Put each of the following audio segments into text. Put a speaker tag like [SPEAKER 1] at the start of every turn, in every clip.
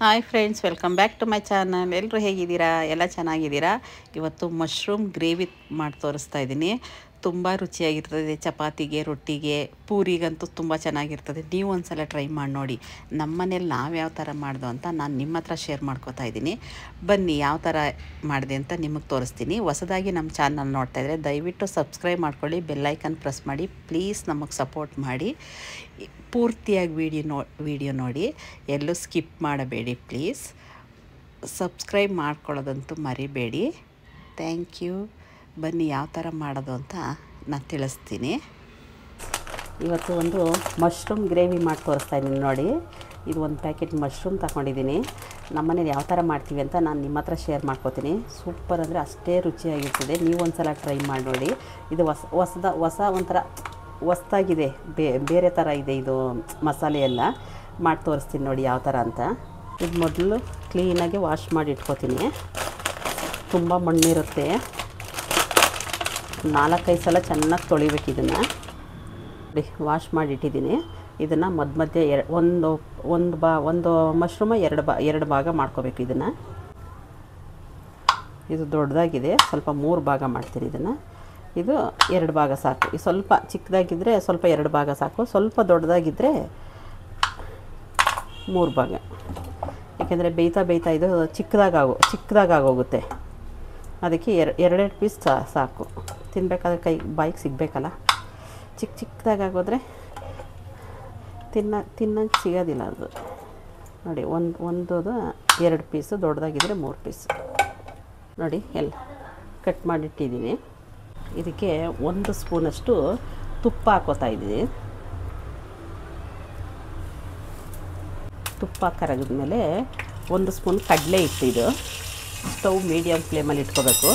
[SPEAKER 1] Hi friends, welcome back to my channel. ಎಲ್ಲರೂ ಹೇಗಿದ್ದೀರಾ? ಎಲ್ಲ ಚೆನ್ನಾಗಿದ್ದೀರಾ? ಇವತ್ತು ಮಶ್ರೂಮ್ ಗ್ರೇವಿ ಮಾಡಿ ತೋರಿಸ್ತಾ ಇದ್ದೀನಿ. ತುಂಬ ರುಚಿಯಾಗಿರ್ತದೆ. ಚಪಾತಿಗೆ, ರೊಟ್ಟಿಗೆ, ಪೂರಿಗಂತೂ ತುಂಬ ಚೆನ್ನಾಗಿರ್ತದೆ. ನೀವು ಒಂದು ಸಲ ಟ್ರೈ ಮಾಡಿ ನೋಡಿ. ನಮ್ಮ ಮನೇಲಿ ನಾವು ಯಾವ ಥರ ಮಾಡ್ದೋ ಅಂತ ನಾನು ನಿಮ್ಮ ಹತ್ರ ಶೇರ್ ಮಾಡ್ಕೋತಾ ಇದ್ದೀನಿ. ಬನ್ನಿ, ಯಾವ ಥರ ಮಾಡಿದೆ ಅಂತ ನಿಮಗೆ ತೋರಿಸ್ತೀನಿ. ಹೊಸದಾಗಿ ನಮ್ಮ ಚಾನಲ್ ನೋಡ್ತಾ ಇದ್ದರೆ ದಯವಿಟ್ಟು ಸಬ್ಸ್ಕ್ರೈಬ್ ಮಾಡ್ಕೊಳ್ಳಿ, ಬೆಲ್ಲೈಕನ್ ಪ್ರೆಸ್ ಮಾಡಿ. ಪ್ಲೀಸ್ ನಮಗೆ ಸಪೋರ್ಟ್ ಮಾಡಿ. ಪೂರ್ತಿಯಾಗಿ ವಿಡಿಯೋ ನೋಡಿ, ಎಲ್ಲೂ ಸ್ಕಿಪ್ ಮಾಡಬೇಡಿ ಪ್ಲೀಸ್. ಸಬ್ಸ್ಕ್ರೈಬ್ ಮಾಡ್ಕೊಳ್ಳೋದಂತೂ ಮರಿಬೇಡಿ. Thank you. ಬನ್ನಿ, ಯಾವ ಥರ ಮಾಡೋದು ಅಂತ ನಾನು ತಿಳಿಸ್ತೀನಿ. ಇವತ್ತು ಒಂದು ಮಶ್ರೂಮ್ ಗ್ರೇವಿ ಮಾಡಿ ತೋರಿಸ್ತಾ ಇದ್ದೀನಿ ನೋಡಿ. ಇದು ಒಂದು ಪ್ಯಾಕೆಟ್ ಮಶ್ರೂಮ್ ತಗೊಂಡಿದ್ದೀನಿ. ನಮ್ಮನೇಲಿ ಯಾವ ಥರ ಮಾಡ್ತೀವಿ ಅಂತ ನಾನು ನಿಮ್ಮ ಹತ್ರ ಶೇರ್ ಮಾಡ್ಕೋತೀನಿ. ಸೂಪರ್ ಅಂದರೆ ಅಷ್ಟೇ ರುಚಿಯಾಗಿರ್ತದೆ. ನೀವು ಒಂದು ಸಲ ಟ್ರೈ ಮಾಡಿ ನೋಡಿ. ಇದು ಒಂಥರ ಹೊಸ್ದಾಗಿದೆ, ಬೇರೆ ಥರ ಇದೆ. ಇದು ಮಸಾಲೆ ಎಲ್ಲ ಮಾಡಿ ತೋರಿಸ್ತೀನಿ ನೋಡಿ ಯಾವ ಥರ ಅಂತ. ಇದು ಮೊದಲು ಕ್ಲೀನಾಗಿ ವಾಶ್ ಮಾಡಿ ಇಟ್ಕೋತೀನಿ. ತುಂಬ ಮಣ್ಣಿರುತ್ತೆ. 4-5 ಸಲ ಚೆನ್ನಾಗಿ ತೊಳಿಬೇಕು. ಇದನ್ನು ವಾಶ್ ಮಾಡಿ ಇಟ್ಟಿದ್ದೀನಿ. ಇದನ್ನು ಮಧ್ಯೆ ಒಂದು ಮಶ್ರೂಮ ಎರಡು ಭಾಗ ಮಾಡ್ಕೋಬೇಕು. ಇದನ್ನು ಇದು ದೊಡ್ಡದಾಗಿದೆ, ಸ್ವಲ್ಪ 3 ಭಾಗ ಮಾಡ್ತೀನಿ. ಇದನ್ನು ಇದು 2 ಭಾಗ ಸಾಕು. ಇದು ಸ್ವಲ್ಪ ಚಿಕ್ಕದಾಗಿದ್ದರೆ ಸ್ವಲ್ಪ 2 ಭಾಗ ಸಾಕು, ಸ್ವಲ್ಪ ದೊಡ್ಡದಾಗಿದ್ದರೆ 3 ಭಾಗ. ಏಕೆಂದರೆ ಬೇಯ್ತಾ ಇದು ಚಿಕ್ಕದಾಗೋಗುತ್ತೆ. ಅದಕ್ಕೆ 2 ಪೀಸ್ ಸಾಕು. ತಿನ್ನಬೇಕಾದ್ರೆ ಬಾಯಿಗೆ ಸಿಗಬೇಕಲ್ಲ. ಚಿಕ್ಕದಾಗೋದ್ರೆ ತಿನ್ನೋಕ್ಕೆ ಸಿಗೋದಿಲ್ಲ ಅದು ನೋಡಿ. ಒಂದು 2 ಪೀಸು, ದೊಡ್ಡದಾಗಿದ್ದರೆ 3 ಪೀಸ್ ನೋಡಿ. ಎಲ್ಲ ಕಟ್ ಮಾಡಿಟ್ಟಿದ್ದೀನಿ. ಇದಕ್ಕೆ 1 ಸ್ಪೂನಷ್ಟು ತುಪ್ಪ ಹಾಕೋತಾ ಇದ್ದೀನಿ. ತುಪ್ಪ ಕರಗಿದ್ಮೇಲೆ 1 ಸ್ಪೂನ್ ಕಡಲೆ ಹಿಟ್ಟು. ಇದು ಸ್ಟವ್ ಮೀಡಿಯಮ್ ಫ್ಲೇಮಲ್ಲಿ ಇಟ್ಕೋಬೇಕು.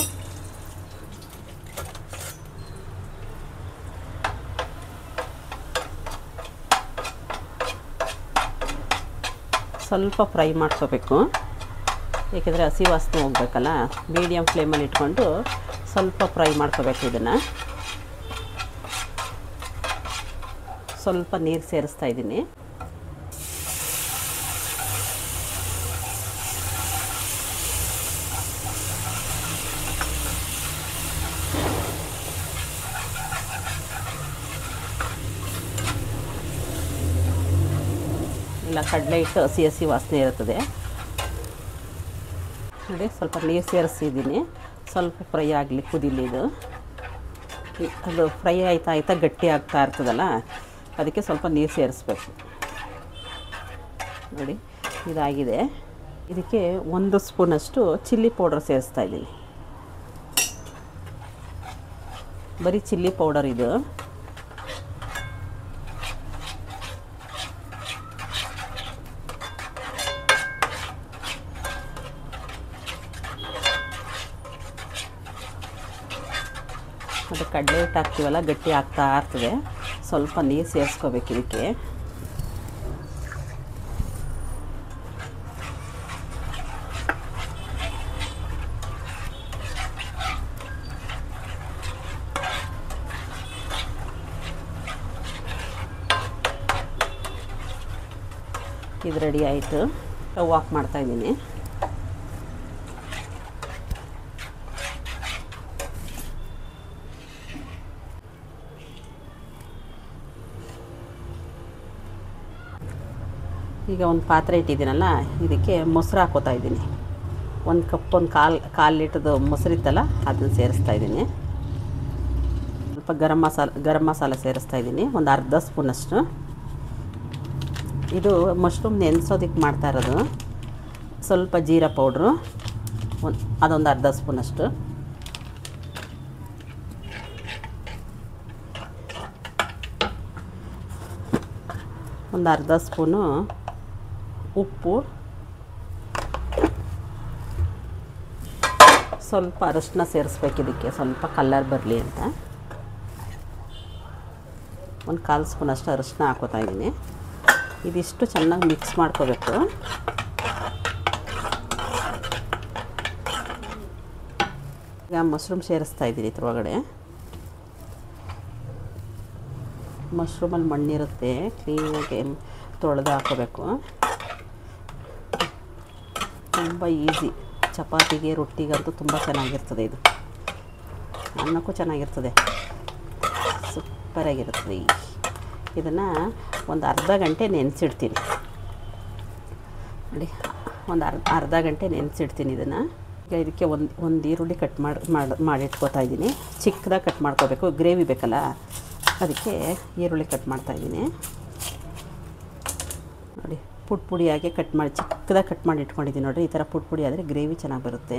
[SPEAKER 1] ಸ್ವಲ್ಪ ಫ್ರೈ ಮಾಡ್ಕೋಬೇಕು, ಏಕೆಂದರೆ ಹಸಿ ವಾಸನೆ ಹೋಗ್ಬೇಕಲ್ಲ. ಮೀಡಿಯಮ್ ಫ್ಲೇಮಲ್ಲಿ ಇಟ್ಕೊಂಡು ಸ್ವಲ್ಪ ಫ್ರೈ ಮಾಡ್ಕೋಬೇಕು. ಇದನ್ನು ಸ್ವಲ್ಪ ನೀರು ಸೇರಿಸ್ತಾ ಇದ್ದೀನಿ. ಇಲ್ಲ, ಕಡಲೆ ಹಿಟ್ಟು ಹಸಿ ವಾಸನೆ ಇರುತ್ತದೆ ನೋಡಿ. ಸ್ವಲ್ಪ ನೀರು ಸೇರಿಸಿದ್ದೀನಿ. ಸ್ವಲ್ಪ ಫ್ರೈ ಆಗಲಿ, ಕುದೀಲಿ. ಅದು ಫ್ರೈ ಆಯ್ತಾ ಗಟ್ಟಿ ಆಗ್ತಾ ಇರ್ತದಲ್ಲ, ಅದಕ್ಕೆ ಸ್ವಲ್ಪ ನೀರು ಸೇರಿಸ್ಬೇಕು ನೋಡಿ. ಇದಾಗಿದೆ. ಇದಕ್ಕೆ 1 ಸ್ಪೂನಷ್ಟು ಚಿಲ್ಲಿ ಪೌಡರ್ ಸೇರಿಸ್ತಾ ಇದ್ದೀನಿ. ಬರೀ ಚಿಲ್ಲಿ ಪೌಡರ್ ಇದು. ಅದು ಕಡಲೆ ಹಿಟ್ಟು ಹಾಕ್ತೀವಲ್ಲ, ಗಟ್ಟಿ ಆಗ್ತಾ ಇರ್ತದೆ. ಸ್ವಲ್ಪ ನೀರು ಸೇರಿಸ್ಕೋಬೇಕು ಇದಕ್ಕೆ. ಇದು ರೆಡಿ ಆಯಿತು. ಸ್ಟವ್ ಆಫ್ ಮಾಡ್ತಾಯಿದ್ದೀನಿ. ಈಗ ಒಂದು ಪಾತ್ರೆ ಇಟ್ಟಿದ್ದೀನಲ್ಲ, ಇದಕ್ಕೆ ಮೊಸರು ಹಾಕೋತಾ ಇದ್ದೀನಿ. 1 ಕಪ್, ಕಾಲು ಲೀಟ್ರದ್ದು ಮೊಸರು ಇತ್ತಲ್ಲ, ಅದನ್ನು ಸೇರಿಸ್ತಾ ಇದ್ದೀನಿ. ಸ್ವಲ್ಪ ಗರಂ ಮಸಾಲ ಸೇರಿಸ್ತಾ ಇದ್ದೀನಿ, ಒಂದು ಅರ್ಧ ಸ್ಪೂನಷ್ಟು. ಇದು ಮಶ್ರೂಮ್ ನೆನೆಸೋದಕ್ಕೆ ಮಾಡ್ತಾ ಇರೋದು. ಸ್ವಲ್ಪ ಜೀರಾ ಪೌಡ್ರು, ಅದೊಂದು ಅರ್ಧ ಸ್ಪೂನಷ್ಟು. ಒಂದು ಅರ್ಧ ಸ್ಪೂನು ಉಪ್ಪು, ಸ್ವಲ್ಪ ಅರಶಿನ ಸೇರಿಸ್ಬೇಕು ಇದಕ್ಕೆ, ಸ್ವಲ್ಪ ಕಲರ್ ಬರಲಿ ಅಂತ. ಒಂದು 1/4 ಸ್ಪೂನಷ್ಟು ಅರಶಿನ ಹಾಕೋತಾ ಇದ್ದೀನಿ. ಇದಿಷ್ಟು ಚೆನ್ನಾಗಿ ಮಿಕ್ಸ್ ಮಾಡ್ಕೋಬೇಕು. ಈಗ ಮಶ್ರೂಮ್ ಸೇರಿಸ್ತಾ ಇದ್ದೀನಿ ಇದ್ರೊಳಗಡೆ. ಮಶ್ರೂಮಲ್ಲಿ ಮಣ್ಣಿರುತ್ತೆ, ಕ್ಲೀನಾಗಿ ತೊಳೆದು ಹಾಕೋಬೇಕು. ತುಂಬ ಈಸಿ. ಚಪಾತಿಗೆ ರೊಟ್ಟಿಗಂತೂ ತುಂಬ ಚೆನ್ನಾಗಿರ್ತದೆ ಇದು. ಅನ್ನಕ್ಕೂ ಚೆನ್ನಾಗಿರ್ತದೆ, ಸೂಪರಾಗಿರ್ತದೆ. ಇದನ್ನು ಒಂದು ಅರ್ಧ ಗಂಟೆ ನೆನೆಸಿಡ್ತೀನಿ ನೋಡಿ. ಒಂದು ಅರ್ಧ ಗಂಟೆ ನೆನೆಸಿಡ್ತೀನಿ ಇದನ್ನು. ಈಗ ಇದಕ್ಕೆ ಒಂದು ಈರುಳ್ಳಿ ಕಟ್ ಮಾಡಿಟ್ಕೋತಾ ಇದ್ದೀನಿ. ಚಿಕ್ಕದಾಗಿ ಕಟ್ ಮಾಡ್ಕೋಬೇಕು, ಗ್ರೇವಿ ಬೇಕಲ್ಲ, ಅದಕ್ಕೆ ಈರುಳ್ಳಿ ಕಟ್ ಮಾಡ್ತಾಯಿದ್ದೀನಿ ನೋಡಿ. ಪುಡಿಯಾಗಿ ಚಿಕ್ಕದಾಗಿ ಕಟ್ ಮಾಡಿ ಇಟ್ಕೊಂಡಿದ್ದೀನಿ ನೋಡಿರಿ. ಈ ಥರ ಪುಡಿ ಆದರೆ ಗ್ರೇವಿ ಚೆನ್ನಾಗಿ ಬರುತ್ತೆ.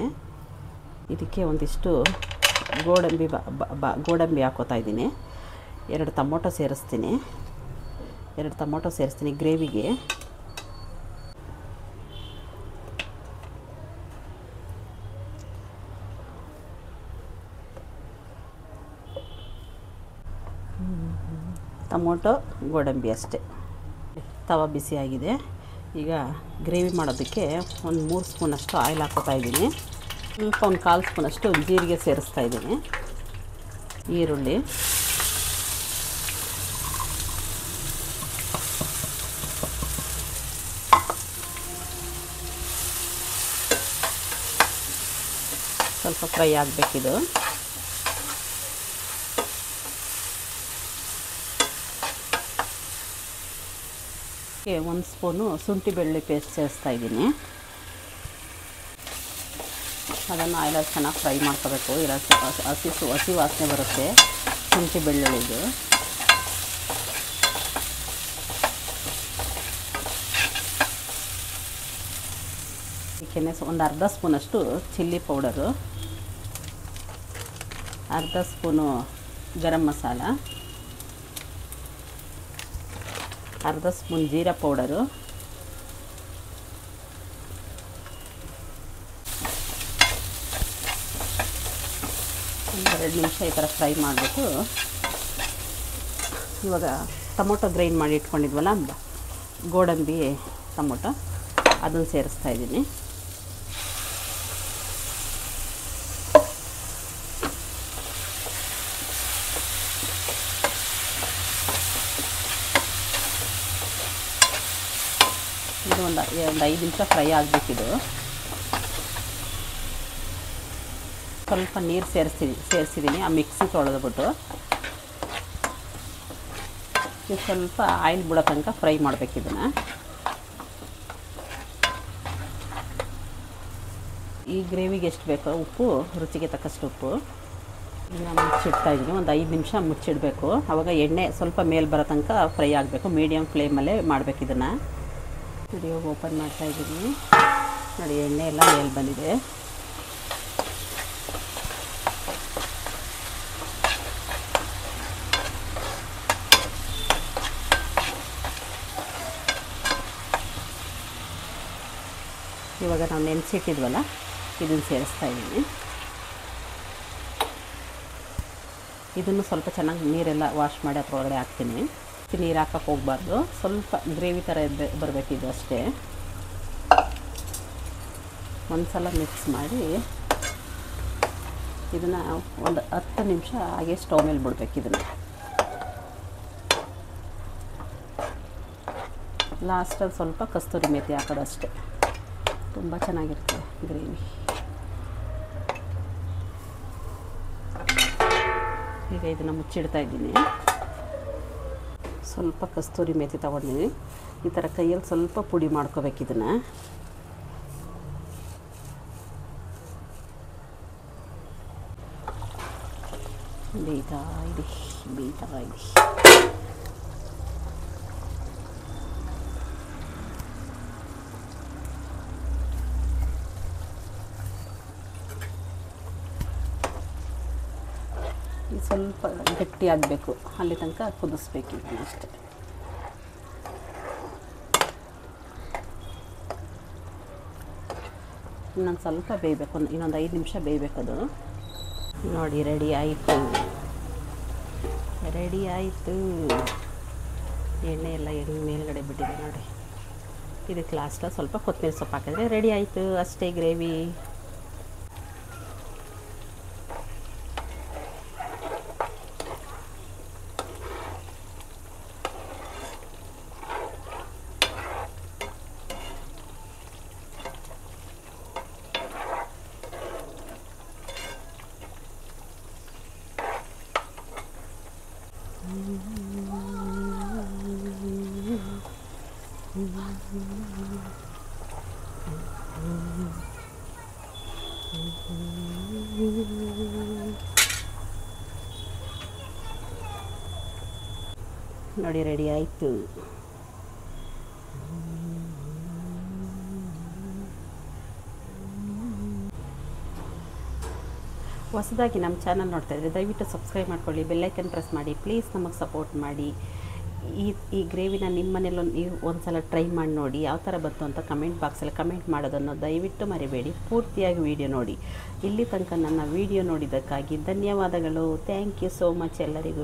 [SPEAKER 1] ಇದಕ್ಕೆ ಒಂದಿಷ್ಟು ಗೋಡಂಬಿ ಹಾಕೋತಾ ಇದ್ದೀನಿ. 2 ಟೊಮೊಟೊ ಸೇರಿಸ್ತೀನಿ. ಗ್ರೇವಿಗೆ. ಟೊಮೊಟೊ ಗೋಡಂಬಿ ಅಷ್ಟೇ. ತವ ಬಿಸಿಯಾಗಿದೆ. ಈಗ ಗ್ರೇವಿ ಮಾಡೋದಕ್ಕೆ ಒಂದು 3 ಸ್ಪೂನಷ್ಟು ಆಯಿಲ್ ಹಾಕೋತಾ ಇದ್ದೀನಿ. ಸ್ವಲ್ಪ ಒಂದು 1/4 ಸ್ಪೂನಷ್ಟು ಜೀರಿಗೆ ಸೇರಿಸ್ತಾ ಇದ್ದೀನಿ. ಈರುಳ್ಳಿ, ಸ್ವಲ್ಪ ಫ್ರೈ ಆಗಬೇಕಿದು. ಒಂದು ಸ್ಪೂನು ಶುಂಠಿ ಬೆಳ್ಳುಳ್ಳಿ ಪೇಸ್ಟ್ ಸೇರಿಸ್ತಾ ಇದ್ದೀನಿ. ಅದನ್ನು ಆಯಿಲಲ್ಲಿ ಚೆನ್ನಾಗಿ ಫ್ರೈ ಮಾಡ್ಕೋಬೇಕು. ಇಲ್ಲ ಹಸಿ ವಾಸನೆ ಬರುತ್ತೆ ಶುಂಠಿ ಬೆಳ್ಳುಳ್ಳಿದು. ಇದಕ್ಕೆ ಒಂದು ಅರ್ಧ ಸ್ಪೂನಷ್ಟು ಚಿಲ್ಲಿ ಪೌಡರು, ಅರ್ಧ ಸ್ಪೂನು ಗರಂ ಮಸಾಲ, ಅರ್ಧ ಸ್ಪೂನ್ ಜೀರಾ ಪೌಡರು, ಒಂದು 2 ನಿಮಿಷ ಈ ಥರ ಫ್ರೈ ಮಾಡಿಬಿಟ್ಟು ಇವಾಗ ಟೊಮೊಟೊ ಗ್ರೈಂಡ್ ಮಾಡಿ ಇಟ್ಕೊಂಡಿದ್ವಲ್ಲ, ಗೋಡಂಬಿ ಟೊಮೊಟೊ, ಅದನ್ನು ಸೇರಿಸ್ತಾ ಇದ್ದೀನಿ. ಇದು ಒಂದು 5 ನಿಮಿಷ ಫ್ರೈ ಆಗಬೇಕಿದು. ಸ್ವಲ್ಪ ನೀರು ಸೇರಿಸಿದ್ದೀನಿ ಆ ಮಿಕ್ಸಿ ತೊಳೆದ್ಬಿಟ್ಟು. ಸ್ವಲ್ಪ ಆಯಿಲ್ ಬಿಡೋ ತನಕ ಫ್ರೈ ಮಾಡಬೇಕಿದನ್ನು. ಈ ಗ್ರೇವಿಗೆ ಎಷ್ಟು ಬೇಕೋ ಉಪ್ಪು, ರುಚಿಗೆ ತಕ್ಕಷ್ಟು ಉಪ್ಪು ಇದನ್ನು ಮುಚ್ಚಿಡ್ತಾ ಇದ್ದೀನಿ. ಒಂದು 5 ನಿಮಿಷ ಮುಚ್ಚಿಡಬೇಕು. ಆವಾಗ ಎಣ್ಣೆ ಸ್ವಲ್ಪ ಮೇಲೆ ಬರೋ ತನಕ ಫ್ರೈ ಆಗಬೇಕು. ಮೀಡಿಯಮ್ ಫ್ಲೇಮಲ್ಲೇ ಮಾಡಬೇಕು ಇದನ್ನು. ನೋಡಿ, ಓಪನ್ ಮಾಡ್ತಾ ಇದ್ದೀನಿ ನೋಡಿ, ಎಣ್ಣೆ ಎಲ್ಲ ಮೇಲೆ ಬಂದಿದೆ. ಇವಾಗ ನಾವು ನೆನೆಸಿಟ್ಟಿದ್ವಲ್ಲ, ಇದನ್ನು ಸೇರಿಸ್ತಾ ಇದ್ದೀನಿ. ಇದನ್ನು ಸ್ವಲ್ಪ ಚೆನ್ನಾಗಿ ನೀರೆಲ್ಲ ವಾಶ್ ಮಾಡಿ ಅದರೊಳಗಡೆ ಹಾಕ್ತೀನಿ. ನೀರು ಹಾಕಕ್ಕೆ ಹೋಗಬಾರ್ದು, ಸ್ವಲ್ಪ ಗ್ರೇವಿ ಥರ ಬರಬೇಕಿದು ಅಷ್ಟೇ. ಒಂದು ಸಲ ಮಿಕ್ಸ್ ಮಾಡಿ ಇದನ್ನು ಒಂದು 10 ನಿಮಿಷ ಹಾಗೆ ಸ್ಟವ್ ಮೇಲೆ ಬಿಡಬೇಕು. ಇದನ್ನು ಲಾಸ್ಟಲ್ಲಿ ಸ್ವಲ್ಪ ಕಸ್ತೂರಿ ಮೇಥಿ ಹಾಕೋದಷ್ಟೇ. ತುಂಬ ಚೆನ್ನಾಗಿರ್ತದೆ ಗ್ರೇವಿ. ಈಗ ಇದನ್ನು ಮುಚ್ಚಿಡ್ತಾ ಇದ್ದೀನಿ. ಸ್ವಲ್ಪ ಕಸ್ತೂರಿ ಮೇಥಿ ತೊಗೊಂಡಿದ್ದೀನಿ. ಈ ಥರ ಕೈಯಲ್ಲಿ ಸ್ವಲ್ಪ ಪುಡಿ ಮಾಡ್ಕೋಬೇಕು ಇದನ್ನು. ಬೇಯ್ತಾ ಇದೆ. ಸ್ವಲ್ಪ ಗಟ್ಟಿ ಆಗಬೇಕು, ಅಲ್ಲಿ ತನಕ ಕುದಿಸ್ಬೇಕು ಇದನ್ನು ಅಷ್ಟೇ. ಇನ್ನೊಂದು ಸ್ವಲ್ಪ ಬೇಯಬೇಕು, ಇನ್ನೊಂದು 5 ನಿಮಿಷ ಬೇಯಬೇಕು ಅದು. ನೋಡಿ, ರೆಡಿ ಆಯಿತು. ಎಣ್ಣೆ ಎಲ್ಲ ಮೇಲ್ಗಡೆ ಬಿಟ್ಟಿದೆ ನೋಡಿ. ಇದಕ್ಕೆ ಲಾಸ್ಟಲ್ಲಿ ಸ್ವಲ್ಪ ಕೊತ್ತಂಬರಿ ಸೊಪ್ಪು ಹಾಕಿದ್ರೆ ರೆಡಿ ಆಯಿತು ಅಷ್ಟೇ ಗ್ರೇವಿ. ನೋಡಿ ರೆಡಿ ಆಯಿತು. ಹೊಸದಾಗಿ ನಮ್ಮ ಚಾನಲ್ ನೋಡ್ತಾ ಇದ್ದರೆ ದಯವಿಟ್ಟು ಸಬ್ಸ್ಕ್ರೈಬ್ ಮಾಡ್ಕೊಳ್ಳಿ, ಬೆಲ್ಲೈಕನ್ ಪ್ರೆಸ್ ಮಾಡಿ, ಪ್ಲೀಸ್ ನಮಗೆ ಸಪೋರ್ಟ್ ಮಾಡಿ. ಈ ಗ್ರೇವಿನ ನಿಮ್ಮ ಮನೇಲಿ ನೀವು ಒಂದು ಸಲ ಟ್ರೈ ಮಾಡಿ ನೋಡಿ, ಯಾವ ಥರ ಬಂತು ಅಂತ ಕಮೆಂಟ್ ಬಾಕ್ಸಲ್ಲಿ ಕಮೆಂಟ್ ಮಾಡೋದನ್ನು ದಯವಿಟ್ಟು ಮರಿಬೇಡಿ. ಪೂರ್ತಿಯಾಗಿ ವಿಡಿಯೋ ನೋಡಿ. ಇಲ್ಲಿ ತನಕ ನನ್ನ ವಿಡಿಯೋ ನೋಡಿದ್ದಕ್ಕಾಗಿ ಧನ್ಯವಾದಗಳು. ಥ್ಯಾಂಕ್ ಯು ಸೋ ಮಚ್ ಎಲ್ಲರಿಗೂ.